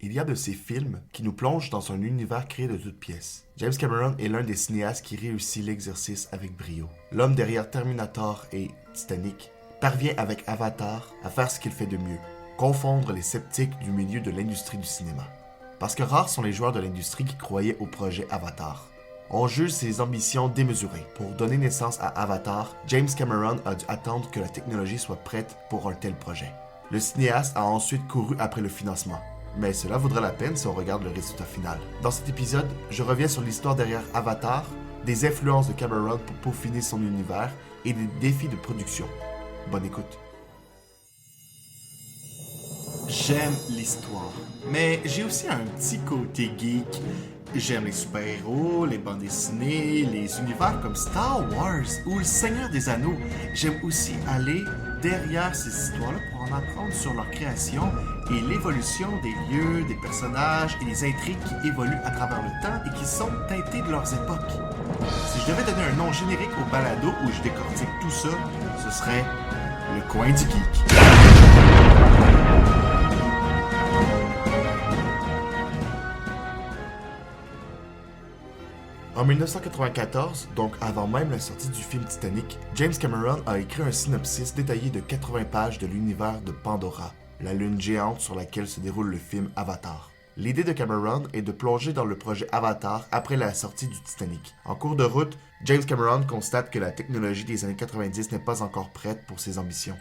Il y a de ces films qui nous plongent dans un univers créé de toutes pièces. James Cameron est l'un des cinéastes qui réussit l'exercice avec brio. L'homme derrière Terminator et Titanic parvient avec Avatar à faire ce qu'il fait de mieux, confondre les sceptiques du milieu de l'industrie du cinéma. Parce que rares sont les joueurs de l'industrie qui croyaient au projet Avatar. On juge ses ambitions démesurées. Pour donner naissance à Avatar, James Cameron a dû attendre que la technologie soit prête pour un tel projet. Le cinéaste a ensuite couru après le financement. Mais cela vaudra la peine si on regarde le résultat final. Dans cet épisode, je reviens sur l'histoire derrière Avatar, des influences de Cameron pour peaufiner son univers et des défis de production. Bonne écoute. J'aime l'histoire, mais j'ai aussi un petit côté geek. J'aime les super-héros, les bandes dessinées, les univers comme Star Wars ou Le Seigneur des Anneaux. J'aime aussi aller derrière ces histoires-là pour en apprendre sur leur création et l'évolution des lieux, des personnages et des intrigues qui évoluent à travers le temps et qui sont teintées de leurs époques. Si je devais donner un nom générique au balado où je décortique tout ça, ce serait Le Coin du Geek. En 1994, donc avant même la sortie du film Titanic, James Cameron a écrit un synopsis détaillé de 80 pages de l'univers de Pandora, la lune géante sur laquelle se déroule le film Avatar. L'idée de Cameron est de plonger dans le projet Avatar après la sortie du Titanic. En cours de route, James Cameron constate que la technologie des années 90 n'est pas encore prête pour ses ambitions.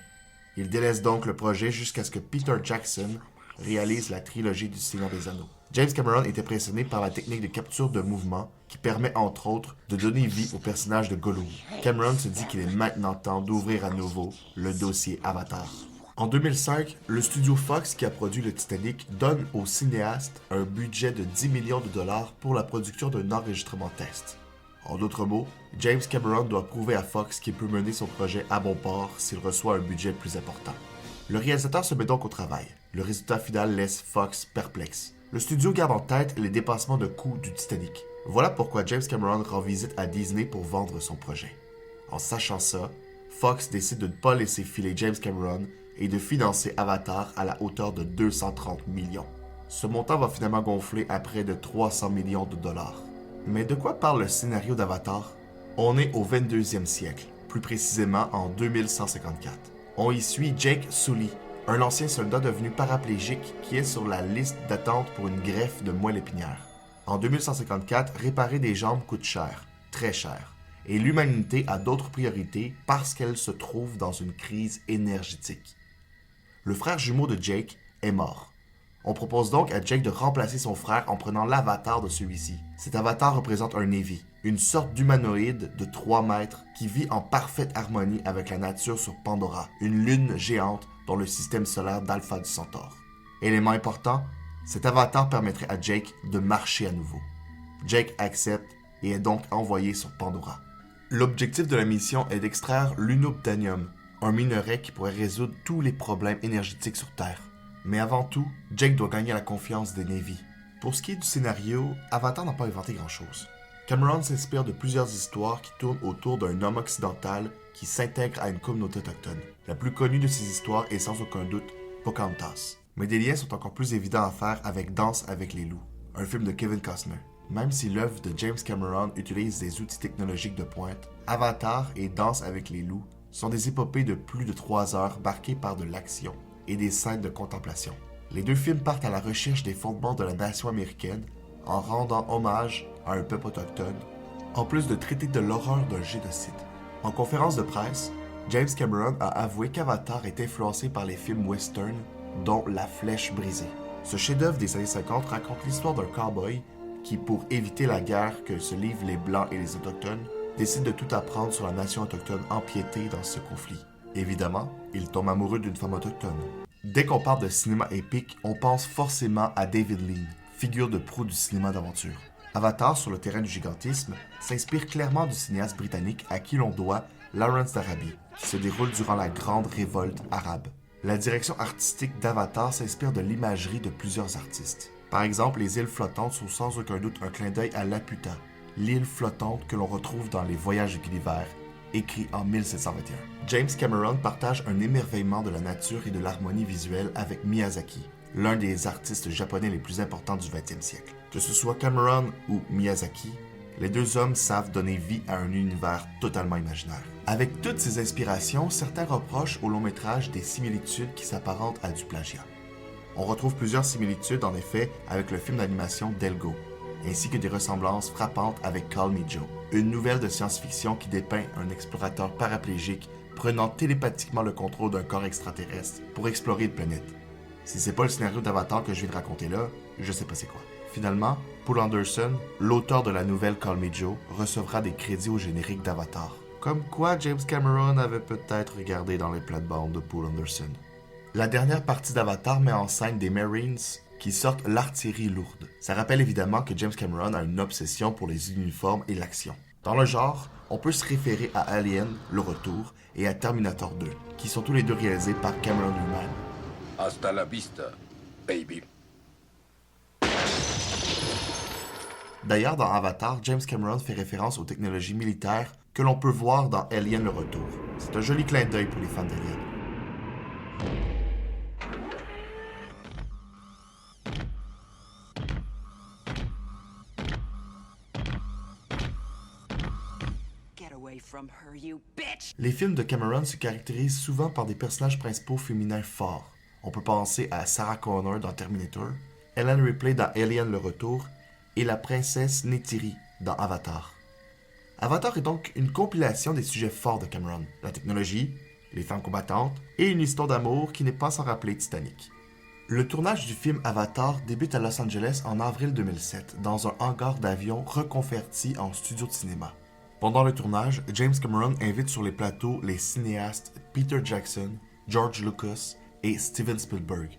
Il délaisse donc le projet jusqu'à ce que Peter Jackson réalise la trilogie du Seigneur des Anneaux. James Cameron est impressionné par la technique de capture de mouvement qui permet entre autres de donner vie au personnage de Gollum. Cameron se dit qu'il est maintenant temps d'ouvrir à nouveau le dossier Avatar. En 2005, le studio Fox qui a produit le Titanic donne au cinéaste un budget de 10 millions de dollars pour la production d'un enregistrement test. En d'autres mots, James Cameron doit prouver à Fox qu'il peut mener son projet à bon port s'il reçoit un budget plus important. Le réalisateur se met donc au travail. Le résultat final laisse Fox perplexe. Le studio garde en tête les dépassements de coûts du Titanic. Voilà pourquoi James Cameron rend visite à Disney pour vendre son projet. En sachant ça, Fox décide de ne pas laisser filer James Cameron et de financer Avatar à la hauteur de 230 millions. Ce montant va finalement gonfler à près de 300 millions de dollars. Mais de quoi parle le scénario d'Avatar? On est au 22e siècle, plus précisément en 2154. On y suit Jake Sully, un ancien soldat devenu paraplégique qui est sur la liste d'attente pour une greffe de moelle épinière. En 2154, réparer des jambes coûte cher, très cher, et l'humanité a d'autres priorités parce qu'elle se trouve dans une crise énergétique. Le frère jumeau de Jake est mort. On propose donc à Jake de remplacer son frère en prenant l'avatar de celui-ci. Cet avatar représente un Na'vi, une sorte d'humanoïde de 3 mètres qui vit en parfaite harmonie avec la nature sur Pandora, une lune géante dans le système solaire d'Alpha du Centaure. Élément important, cet avatar permettrait à Jake de marcher à nouveau. Jake accepte et est donc envoyé sur Pandora. L'objectif de la mission est d'extraire l'unobtainium, un minerai qui pourrait résoudre tous les problèmes énergétiques sur Terre. Mais avant tout, Jake doit gagner la confiance des Na'vi. Pour ce qui est du scénario, Avatar n'a pas inventé grand-chose. Cameron s'inspire de plusieurs histoires qui tournent autour d'un homme occidental qui s'intègre à une communauté autochtone. La plus connue de ces histoires est sans aucun doute Pocahontas. Mais des liens sont encore plus évidents à faire avec Danse avec les loups, un film de Kevin Costner. Même si l'œuvre de James Cameron utilise des outils technologiques de pointe, Avatar et Danse avec les loups sont des épopées de plus de 3 heures marquées par de l'action et des scènes de contemplation. Les deux films partent à la recherche des fondements de la nation américaine en rendant hommage à un peuple autochtone, en plus de traiter de l'horreur d'un génocide. En conférence de presse, James Cameron a avoué qu'Avatar est influencé par les films western, dont La Flèche brisée. Ce chef-d'œuvre des années 50 raconte l'histoire d'un cow-boy qui, pour éviter la guerre que se livrent les Blancs et les Autochtones, décide de tout apprendre sur la nation autochtone empiétée dans ce conflit. Évidemment, il tombe amoureux d'une femme autochtone. Dès qu'on parle de cinéma épique, on pense forcément à David Lean, figure de proue du cinéma d'aventure. Avatar, sur le terrain du gigantisme, s'inspire clairement du cinéaste britannique à qui l'on doit Lawrence d'Arabie, qui se déroule durant la Grande Révolte arabe. La direction artistique d'Avatar s'inspire de l'imagerie de plusieurs artistes. Par exemple, les îles flottantes sont sans aucun doute un clin d'œil à Laputa, l'île flottante que l'on retrouve dans Les Voyages de Gulliver, écrit en 1721. James Cameron partage un émerveillement de la nature et de l'harmonie visuelle avec Miyazaki. l'un des artistes japonais les plus importants du 20e siècle. Que ce soit Cameron ou Miyazaki, les deux hommes savent donner vie à un univers totalement imaginaire. Avec toutes ces inspirations, certains reprochent au long métrage des similitudes qui s'apparentent à du plagiat. On retrouve plusieurs similitudes en effet avec le film d'animation Delgo, ainsi que des ressemblances frappantes avec Call Me Joe, une nouvelle de science-fiction qui dépeint un explorateur paraplégique prenant télépathiquement le contrôle d'un corps extraterrestre pour explorer une planète. Si c'est pas le scénario d'Avatar que je viens de raconter là, je sais pas c'est quoi. Finalement, Paul Anderson, l'auteur de la nouvelle Call Me Joe, recevra des crédits au générique d'Avatar. Comme quoi James Cameron avait peut-être regardé dans les plates-bandes de Paul Anderson. La dernière partie d'Avatar met en scène des Marines qui sortent l'artillerie lourde. Ça rappelle évidemment que James Cameron a une obsession pour les uniformes et l'action. Dans le genre, on peut se référer à Alien, Le Retour, et à Terminator 2, qui sont tous les deux réalisés par Cameron lui-même. Hasta la vista, baby. D'ailleurs, dans Avatar, James Cameron fait référence aux technologies militaires que l'on peut voir dans Alien le Retour. C'est un joli clin d'œil pour les fans d'Alien. Les films de Cameron se caractérisent souvent par des personnages principaux féminins forts. On peut penser à Sarah Connor dans Terminator, Ellen Ripley dans Alien le Retour et la princesse Neytiri dans Avatar. Avatar est donc une compilation des sujets forts de Cameron, la technologie, les femmes combattantes et une histoire d'amour qui n'est pas sans rappeler Titanic. Le tournage du film Avatar débute à Los Angeles en avril 2007 dans un hangar d'avion reconverti en studio de cinéma. Pendant le tournage, James Cameron invite sur les plateaux les cinéastes Peter Jackson, George Lucas et Steven Spielberg.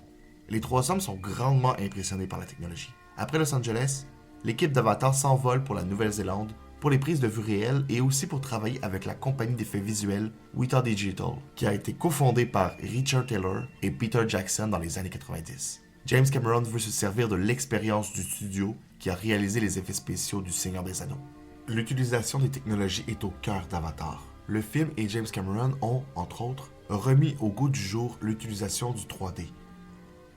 Les trois hommes sont grandement impressionnés par la technologie. Après Los Angeles, l'équipe d'Avatar s'envole pour la Nouvelle-Zélande pour les prises de vue réelles et aussi pour travailler avec la compagnie d'effets visuels Weta Digital, qui a été cofondée par Richard Taylor et Peter Jackson dans les années 90. James Cameron veut se servir de l'expérience du studio qui a réalisé les effets spéciaux du Seigneur des Anneaux. L'utilisation des technologies est au cœur d'Avatar. Le film et James Cameron ont, entre autres, remis au goût du jour l'utilisation du 3D.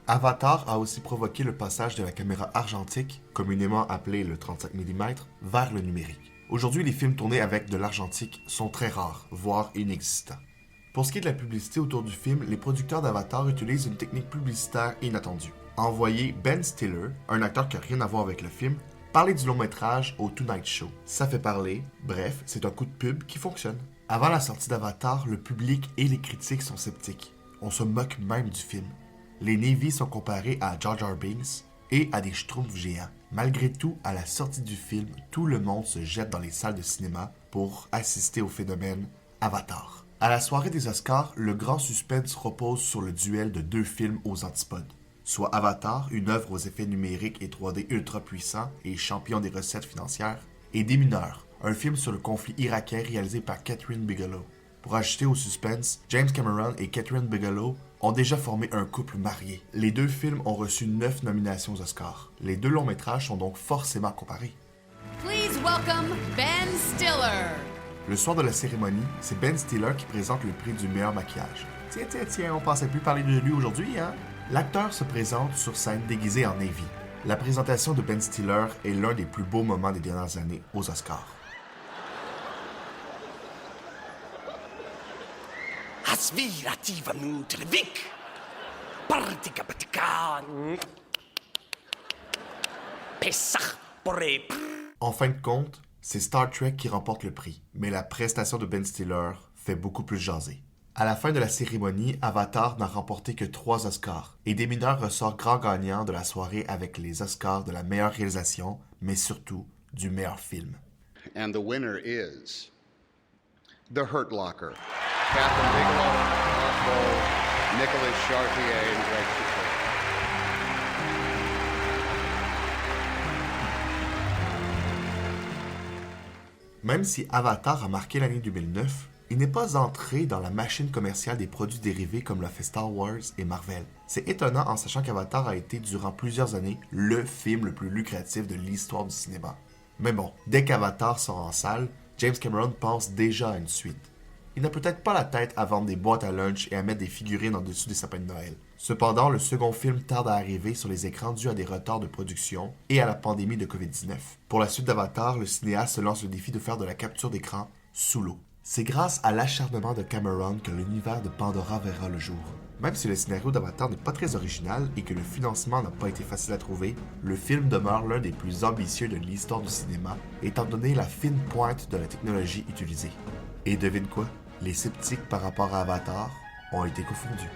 Avatar a aussi provoqué le passage de la caméra argentique, communément appelée le 35 mm, vers le numérique. Aujourd'hui, les films tournés avec de l'argentique sont très rares, voire inexistants. Pour ce qui est de la publicité autour du film, les producteurs d'Avatar utilisent une technique publicitaire inattendue. Envoyer Ben Stiller, un acteur qui n'a rien à voir avec le film, parler du long-métrage au Tonight Show. Ça fait parler, bref, c'est un coup de pub qui fonctionne. Avant la sortie d'Avatar, le public et les critiques sont sceptiques. On se moque même du film. Les Navy sont comparés à Jar Jar Binks et à des schtroumpfs géants. Malgré tout, à la sortie du film, tout le monde se jette dans les salles de cinéma pour assister au phénomène Avatar. À la soirée des Oscars, le grand suspense repose sur le duel de deux films aux antipodes. Soit Avatar, une œuvre aux effets numériques et 3D ultra puissants et champion des recettes financières, et Des Mineurs, un film sur le conflit irakien réalisé par Catherine Bigelow. Pour ajouter au suspense, James Cameron et Catherine Bigelow ont déjà formé un couple marié. Les deux films ont reçu 9 nominations aux Oscars. Les deux longs métrages sont donc forcément comparés. Please welcome Ben Stiller. Le soir de la cérémonie, c'est Ben Stiller qui présente le prix du meilleur maquillage. Tiens, on pensait plus parler de lui aujourd'hui, hein? L'acteur se présente sur scène déguisé en Navy. La présentation de Ben Stiller est l'un des plus beaux moments des dernières années aux Oscars. En fin de compte, c'est Star Trek qui remporte le prix, mais la prestation de Ben Stiller fait beaucoup plus jaser. À la fin de la cérémonie, Avatar n'a remporté que 3 Oscars, et Des Mineurs ressort grand gagnant de la soirée avec les Oscars de la meilleure réalisation, mais surtout du meilleur film. And the winner is The Hurt Locker. Catherine Bigelow, Mark Bowl, Nicholas Chartier, and Greg Chico. Même si Avatar a marqué l'année 2009, il n'est pas entré dans la machine commerciale des produits dérivés comme l'a fait Star Wars et Marvel. C'est étonnant en sachant qu'Avatar a été durant plusieurs années le film le plus lucratif de l'histoire du cinéma. Mais bon, dès qu'Avatar sort en salle, James Cameron pense déjà à une suite. Il n'a peut-être pas la tête à vendre des boîtes à lunch et à mettre des figurines en dessus des sapins de Noël. Cependant, le second film tarde à arriver sur les écrans dû à des retards de production et à la pandémie de COVID-19. Pour la suite d'Avatar, le cinéaste se lance le défi de faire de la capture d'écran sous l'eau. C'est grâce à l'acharnement de Cameron que l'univers de Pandora verra le jour. Même si le scénario d'Avatar n'est pas très original et que le financement n'a pas été facile à trouver, le film demeure l'un des plus ambitieux de l'histoire du cinéma, étant donné la fine pointe de la technologie utilisée. Et devine quoi? Les sceptiques par rapport à Avatar ont été confondus.